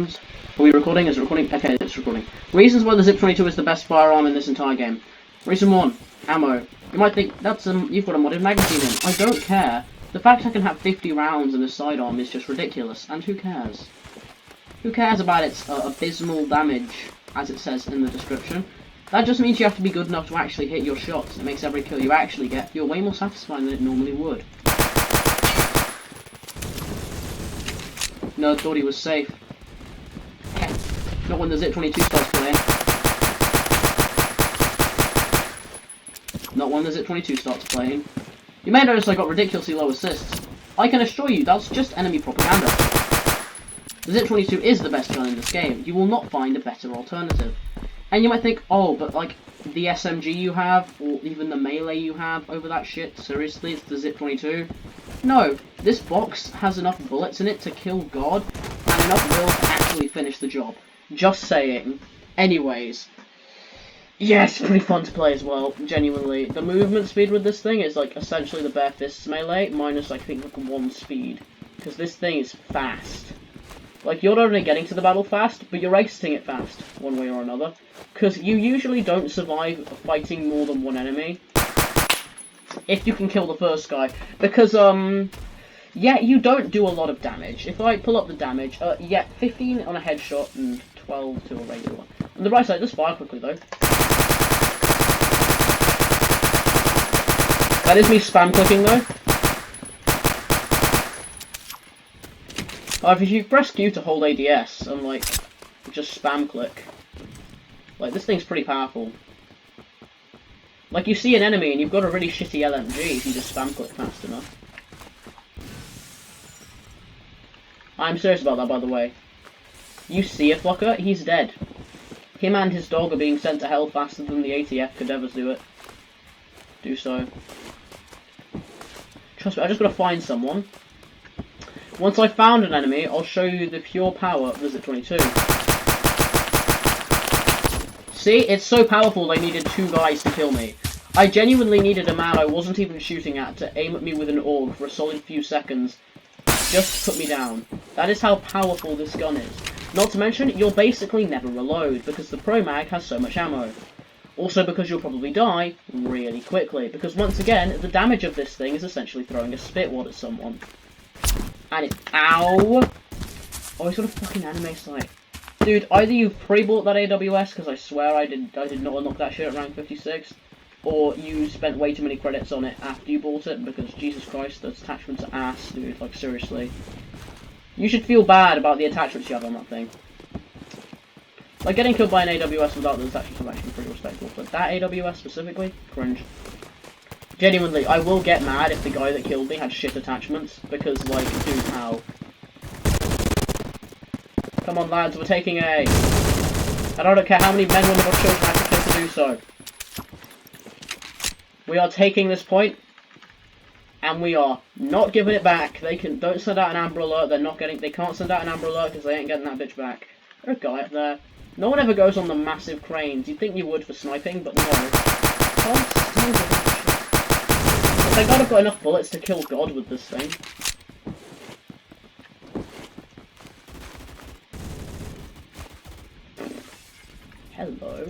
Are we recording? Is it recording? Okay, it's recording. Reasons why the Zip 22 is the best firearm in this entire game. Reason 1. Ammo. You might think, that's you've got a modded magazine in. I don't care. The fact I can have 50 rounds in a sidearm is just ridiculous, and who cares? Who cares about its abysmal damage, as it says in the description? That just means you have to be good enough to actually hit your shots. It makes every kill you actually get feel way more satisfying than it normally would. Nerd thought he was safe. Not when the Zip 22 starts playing. Not when the Zip 22 starts playing. You may notice I got ridiculously low assists. I can assure you that's just enemy propaganda. The Zip 22 is the best gun in this game. You will not find a better alternative. And you might think, oh, but like the SMG you have, or even the melee you have over that shit, seriously, it's the Zip 22? No, this box has enough bullets in it to kill God, and enough will to actually finish the job. Just saying. Anyways. Yeah, it's pretty fun to play as well, genuinely. The movement speed with this thing is like essentially the bare fists melee, minus I think like 1 speed. Because this thing is fast. Like, you're not only getting to the battle fast, but you're exiting it fast, one way or another. Because you usually don't survive fighting more than one enemy. If you can kill the first guy. Because, yeah, you don't do a lot of damage. If I pull up the damage, yeah, 15 on a headshot and 12 to a regular one. On the right side, just fire quickly though. That is me spam clicking though. However, if you press Q to hold ADS and like just spam click, like this thing's pretty powerful. Like you see an enemy and you've got a really shitty LMG if you just spam click fast enough. I'm serious about that, by the way. You see a fucker, he's dead. Him and his dog are being sent to hell faster than the ATF could ever do it. Do so. Trust me, I just gotta find someone. Once I've found an enemy, I'll show you the pure power of the Zip 22. See, it's so powerful they needed 2 guys to kill me. I genuinely needed a man I wasn't even shooting at to aim at me with an AUG for a solid few seconds. Just to put me down. That is how powerful this gun is. Not to mention, you'll basically never reload, because the Pro Mag has so much ammo. Also because you'll probably die really quickly, because once again, the damage of this thing is essentially throwing a spitwad at someone. And it- ow! Oh, he's got a fucking anime site. Dude, either you pre-bought that AWS, because I swear I did not unlock that shit at rank 56, or you spent way too many credits on it after you bought it, because Jesus Christ, those attachments are ass, dude, like seriously. You should feel bad about the attachments you have on that thing. Like, getting killed by an AWS without those attachments is actually pretty respectable, but that AWS specifically, cringe. Genuinely, I will get mad if the guy that killed me had shit attachments, because, like, dude, how? Come on, lads, we're taking A. And I don't care how many men, women, or children I have to kill to do so. We are taking this point, and we are not giving it back. Don't send out an Amber Alert, they can't send out an Amber Alert because they ain't getting that bitch back. There's a guy up there. No one ever goes on the massive cranes. You'd think you would for sniping, but no. Can't stand it. Thank God I've got enough bullets to kill God with this thing. Hello.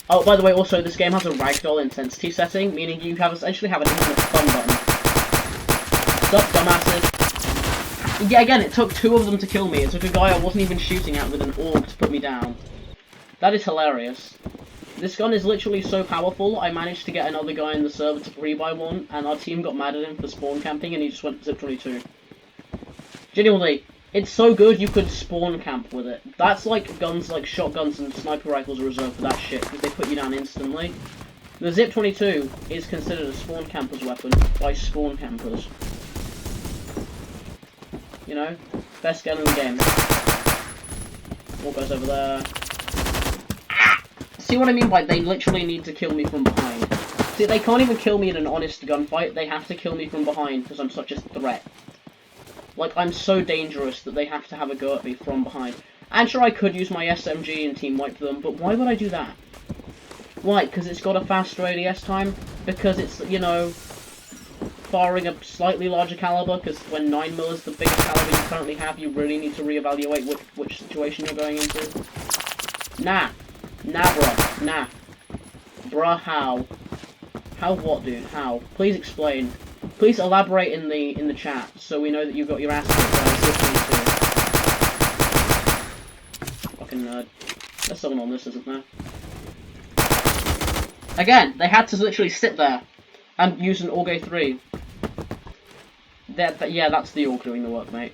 Oh, by the way, also, this game has a ragdoll intensity setting, meaning you essentially have an infinite fun button. Sup, dumbasses? Yeah, again, it took 2 of them to kill me. It took a guy I wasn't even shooting at with an AUG to put me down. That is hilarious. This gun is literally so powerful, I managed to get another guy in the server to pre-buy one, and our team got mad at him for spawn camping, and he just went Zip 22. Genuinely, it's so good you could spawn camp with it. That's like guns like shotguns and sniper rifles are reserved for that shit, because they put you down instantly. The Zip 22 is considered a spawn camper's weapon by spawn campers. You know? Best gun in the game. What goes over there? See what I mean by they literally need to kill me from behind? See, they can't even kill me in an honest gunfight, they have to kill me from behind because I'm such a threat. Like, I'm so dangerous that they have to have a go at me from behind. And sure, I could use my SMG and team wipe them, but why would I do that? Why? Because it's got a faster ADS time? Because it's, you know, firing a slightly larger caliber, because when 9mm is the biggest caliber you currently have, you really need to reevaluate which situation you're going into. Nah. Nah, bruh. Nah. Bruh, how? How what, dude? How? Please explain. Please elaborate in the chat, so we know that you've got your ass kicked. Fucking nerd. There's someone on this, isn't there? Again, they had to literally sit there and use an Auge 3. Yeah, that's the Aug doing the work, mate.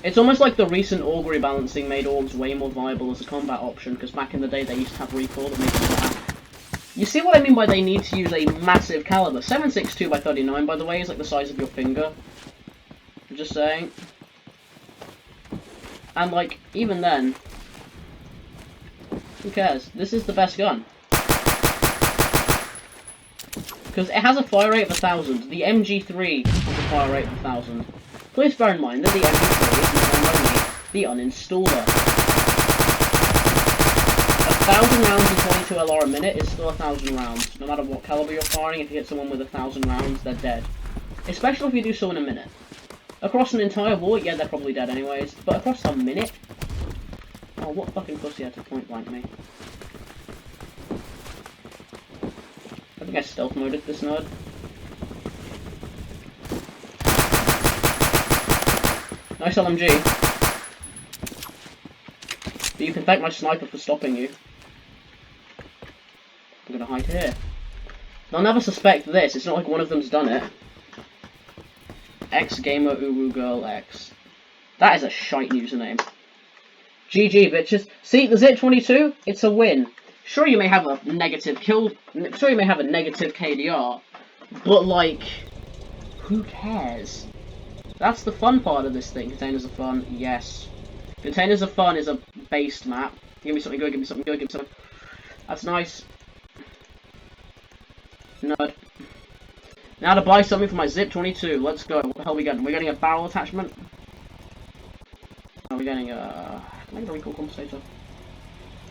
It's almost like the recent Aug rebalancing made Augs way more viable as a combat option, because back in the day they used to have recoil that made them not. You see what I mean by they need to use a massive caliber? 7.62 by 39, by the way, is like the size of your finger. I'm just saying. And like, even then, who cares? This is the best gun. Because it has a fire rate of 1,000. The MG3 has a fire rate of 1,000. Please bear in mind that the MG3 is not only the uninstaller. 1,000 rounds in 22 LR a minute is still 1,000 rounds. No matter what caliber you're firing, if you hit someone with 1,000 rounds, they're dead. Especially if you do so in a minute. Across an entire war, yeah, they're probably dead anyways. But across a minute? Oh, what fucking pussy had to point blank me? I think I stealth moded this nerd. Nice LMG. But you can thank my sniper for stopping you. I'm gonna hide here. They'll never suspect this, it's not like one of them's done it. X Gamer Uwu Girl X. That is a shite username. GG bitches. See, the ZIP-22, it's a win. Sure you may have a negative kill, sure you may have a negative KDR, but like, who cares? That's the fun part of this thing. Containers are fun, yes. Containers of Fun is a based map. Give me something good, give me something good, give me something. That's nice. Nerd. Now to buy something for my ZIP-22. Let's go. What the hell are we getting? We're getting a barrel attachment. Are we getting a... Can I get a recoil compensator?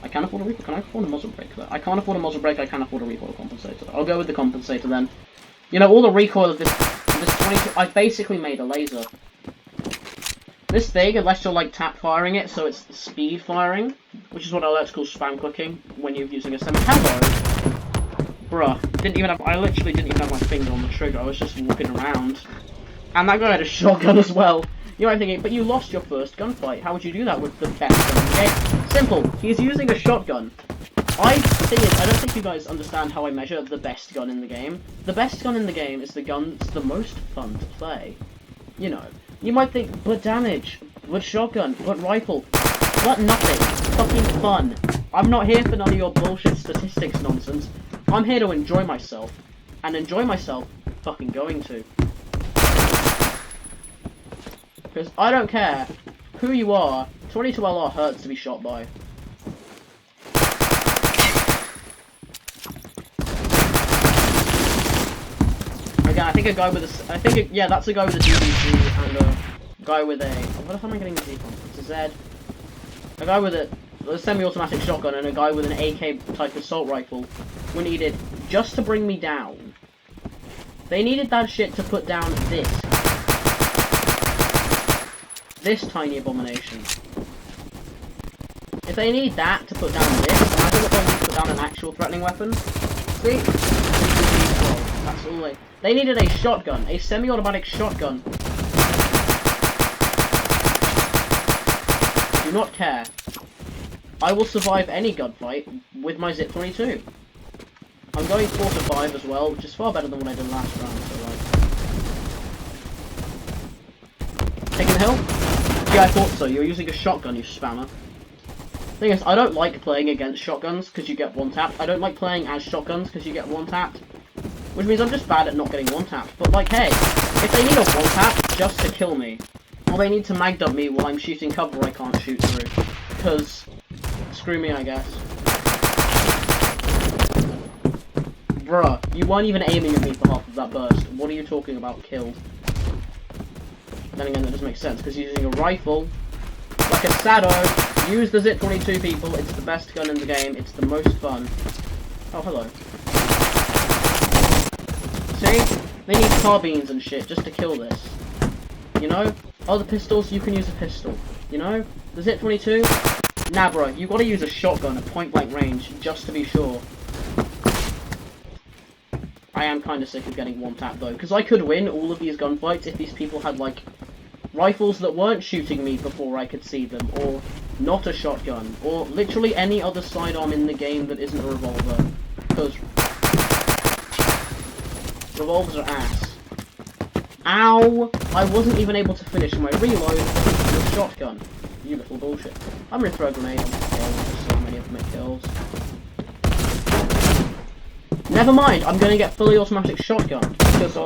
I can't afford a recoil. Can I afford a muzzle brake? I can't afford a muzzle brake. I can't afford a recoil compensator. I'll go with the compensator then. You know, all the recoil of this 22... I basically made a laser. This thing, unless you're like tap firing it, so it's speed firing, which is what I like to call spam clicking when you're using a semi. Hello, bruh. I literally didn't even have my finger on the trigger. I was just walking around, and that guy had a shotgun as well. You might be thinking, but you lost your first gunfight. How would you do that with the best gun in the game? Simple. He's using a shotgun. The thing is, I don't think you guys understand how I measure the best gun in the game. The best gun in the game is the gun that's the most fun to play. You know. You might think, but damage, but shotgun, but rifle, but nothing. Fucking fun. I'm not here for none of your bullshit statistics nonsense. I'm here to enjoy myself. And enjoy myself fucking going to. Because I don't care who you are, 22LR hurts to be shot by. Again, I think a guy with a... yeah, that's a guy with a DBG and a guy with a... What the hell am I getting the Z from? It's a Z. A guy with a semi-automatic shotgun and a guy with an AK type assault rifle were needed just to bring me down. They needed that shit to put down this. This tiny abomination. If they need that to put down this, imagine what they need to put down an actual threatening weapon. See? That's all they... They needed a shotgun, a semi-automatic shotgun. Do not care. I will survive any gunfight with my ZIP-22. I'm going 4-5 as well, which is far better than what I did last round, so like... Taking the hill? Yeah, I thought so. You're using a shotgun, you spammer. Thing is, I don't like playing against shotguns because you get one-tapped. I don't like playing as shotguns because you get one-tapped. Which means I'm just bad at not getting one-tapped. But like, hey, if they need a one-tap just to kill me, or they need to mag-dub me while I'm shooting cover I can't shoot through, because screw me, I guess. Bruh, you weren't even aiming at me for half of that burst. What are you talking about, killed? Then again, that doesn't make sense, because using a rifle, like a Sado, use the ZIP-22 people, it's the best gun in the game, it's the most fun. Oh, hello. See? They need carbines and shit just to kill this. You know? Other pistols, you can use a pistol. You know? The ZIP-22? Nah, bro, you gotta use a shotgun at point-blank range, just to be sure. I am kinda sick of getting one-tapped, though, because I could win all of these gunfights if these people had, like, rifles that weren't shooting me before I could see them, or not a shotgun, or literally any other sidearm in the game that isn't a revolver. Because revolvers are ass. Ow! I wasn't even able to finish my reload with a shotgun. You little bullshit. I'm gonna throw a grenade on the kills, so many of them it kills. Never mind, I'm gonna get fully automatic shotgun, because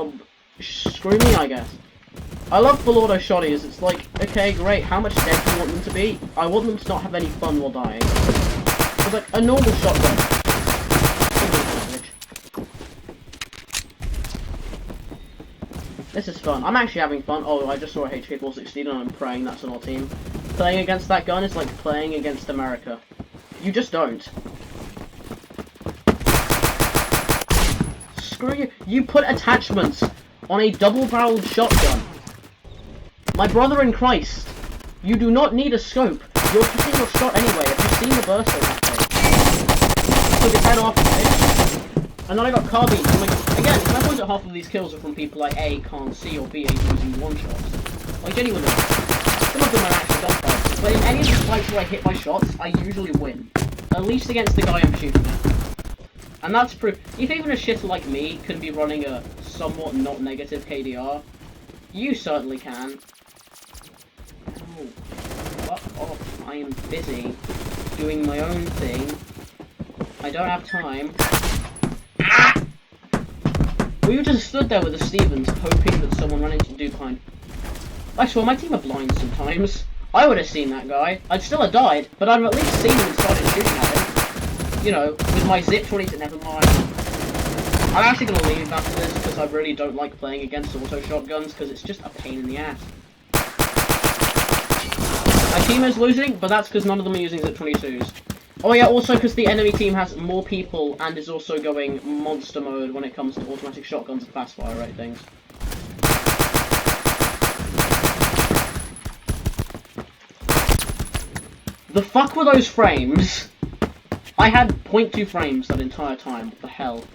screw me, I guess. I love full auto shotties. It's like, okay, great, how much dead do you want them to be? I want them to not have any fun while dying. It's like a normal shotgun. This is fun. I'm actually having fun. Oh, I just saw a HK416 and I'm praying that's on our team. Playing against that gun is like playing against America. You just don't. Screw you. You put attachments on a double-barreled shotgun. My brother in Christ. You do not need a scope. You're hitting your shot anyway. Have you seen the burst of that thing? Took his head off, bitch. And then I got carbines. Again, my point that half of these kills are from people like A, can't see, or B, using one-shots. Like, genuinely. Some of them are actually gunfights. But in any of the fights where I hit my shots, I usually win. At least against the guy I'm shooting at. And that's proof. If even a shitter like me can be running a somewhat not negative KDR, you certainly can. Oh, fuck off. I am busy doing my own thing. I don't have time. Ah! Well, you just stood there with the Stevens, hoping that someone ran into you behind. I swear, my team are blind sometimes. I would have seen that guy. I'd still have died, but I'd have at least seen him and started shooting at him. You know, with my ZIP-22, never mind. I'm actually going to leave after this, because I really don't like playing against auto shotguns, because it's just a pain in the ass. My team is losing, but that's because none of them are using ZIP-22s. Oh yeah, also because the enemy team has more people and is also going monster mode when it comes to automatic shotguns and fast fire rate things. The fuck were those frames? I had 0.2 frames that entire time. What the hell?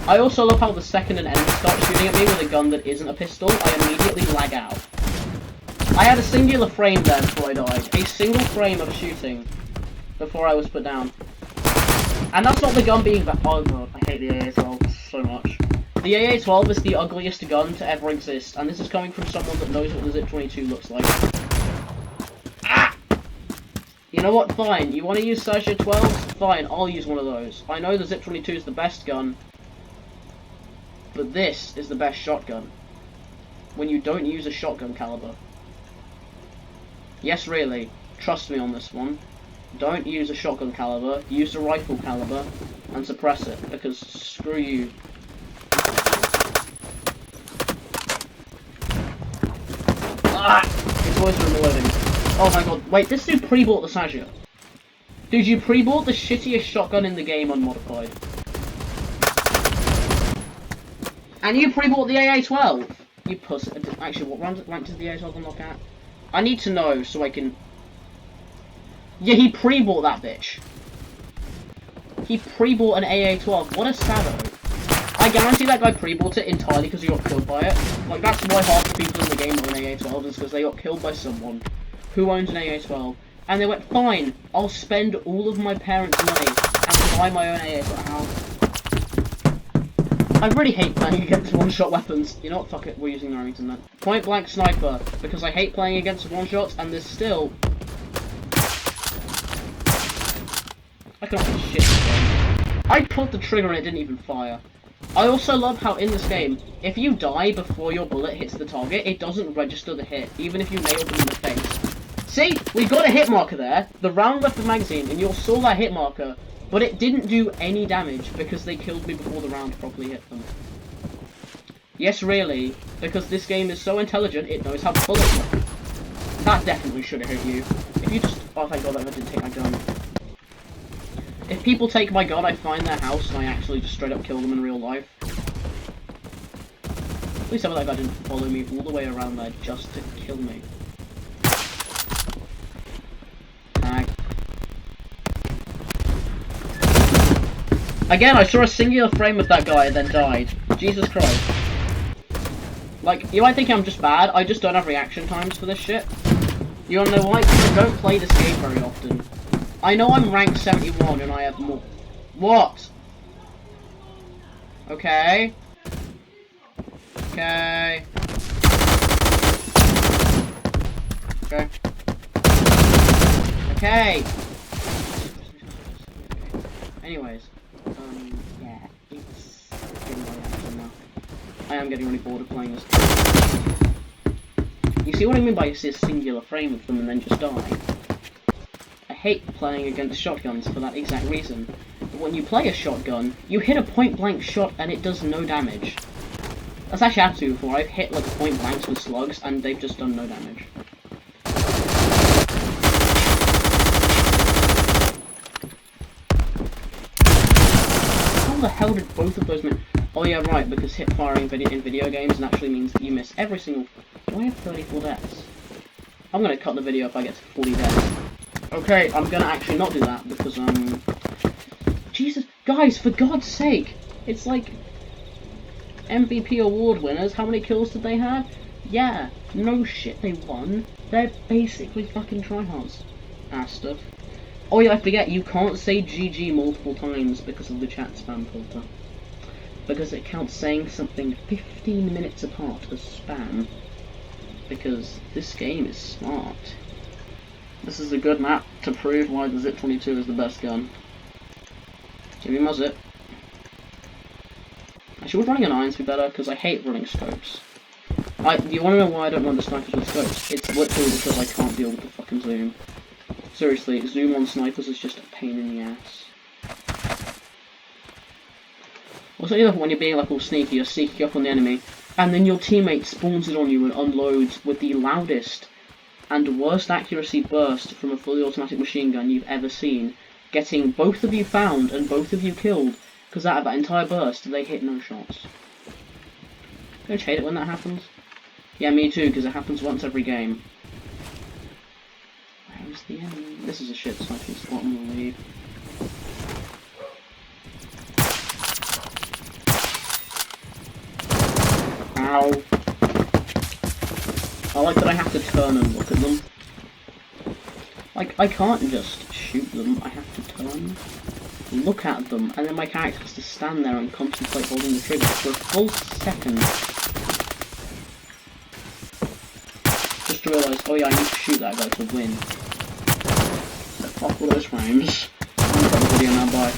I also love how the second an enemy starts shooting at me with a gun that isn't a pistol, I immediately lag out. I had a singular frame there before I died. A single frame of shooting before I was put down. And that's not the gun being bad. Oh god, I hate the AA-12 so much. The AA-12 is the ugliest gun to ever exist, and this is coming from someone that knows what the ZIP-22 looks like. Ah! You know what? Fine. You want to use Sergio 12s? Fine, I'll use one of those. I know the ZIP-22 is the best gun, but this is the best shotgun. When you don't use a shotgun caliber. Yes, really. Trust me on this one. Don't use a shotgun caliber, use a rifle caliber, and suppress it, because screw you. Ah! It's always reloading. Oh my god, wait, this dude pre-bought the Saggia. Dude, you pre-bought the shittiest shotgun in the game unmodified. And you pre-bought the AA-12! You pussy. Actually, what rank does the AA-12 unlock at? I need to know so I can... Yeah, he pre-bought that bitch. He pre-bought an AA-12. What a sado. I guarantee that guy pre-bought it entirely because he got killed by it. Like, that's why half the people in the game own AA-12 is because they got killed by someone who owns an AA-12. And they went, fine, I'll spend all of my parents' money and buy my own AA-12. I really hate playing against one-shot weapons. You know what, fuck it, we're using Remington then. Point-blank sniper, because I hate playing against one-shots, and there's still... I can't do shit. I pulled the trigger and it didn't even fire. I also love how in this game, if you die before your bullet hits the target, it doesn't register the hit, even if you nailed them in the face. See? We got a hit marker there, the round left the magazine, and you all saw that hit marker, but it didn't do any damage because they killed me before the round properly hit them. Yes, really, because this game is so intelligent, it knows how bullets work. That definitely should have hit you. If you just... Oh, thank god, that didn't take my gun. If people take my gun, I find their house and I actually just straight up kill them in real life. Please tell me that guy didn't follow me all the way around there just to kill me. Tag. Again, I saw a singular frame of that guy and then died. Jesus Christ. Like, you might think I'm just bad, I just don't have reaction times for this shit. You wanna know why? Because I don't play this game very often. I know I'm ranked 71 and I have more. What? Okay. Okay. Okay. Okay. Anyways, yeah, it's getting my reaction now. I am getting really bored of playing this. You see what I mean by see a singular frame of them and then just die? I hate playing against shotguns for that exact reason. But when you play a shotgun, you hit a point-blank shot and it does no damage. That's actually happened to me before. I've hit like point-blanks with slugs and they've just done no damage. How the hell did both of those miss? Oh yeah, right, because hip firing in video games naturally means that you miss every single... Do I have 34 deaths? I'm gonna cut the video if I get to 40 deaths. Okay, I'm gonna actually not do that because, Jesus, guys, for God's sake! It's like... MVP award winners, how many kills did they have? Yeah, no shit, they won. They're basically fucking tryhards. Stuff. Oh yeah, I forget, you can't say GG multiple times because of the chat spam filter. Because it counts saying something 15 minutes apart as spam. Because this game is smart. This is a good map to prove why the ZIP-22 is the best gun. Give me my zip. Actually, would running an irons be better? Because I hate running scopes. You want to know why I don't run the snipers with scopes? It's literally because I can't deal with the fucking zoom. Seriously, zoom on snipers is just a pain in the ass. Also, you know, when you're being like all sneaky, you're sneaking up on the enemy, and then your teammate spawns it on you and unloads with the loudest and worst accuracy burst from a fully automatic machine gun you've ever seen, getting both of you found and both of you killed, because out of that entire burst, they hit no shots. Don't you hate it when that happens? Yeah, me too, because it happens once every game. Where's the enemy? This is a shit sniping spot, I'm gonna leave. Ow. I like that I have to turn and look at them. Like, I can't just shoot them, I have to turn, look at them, and then my character has to stand there and contemplate holding the trigger for a full second. Just to realise, oh yeah, I need to shoot that guy to win. So fuck all those frames. I'm gonna cut the video now, bye.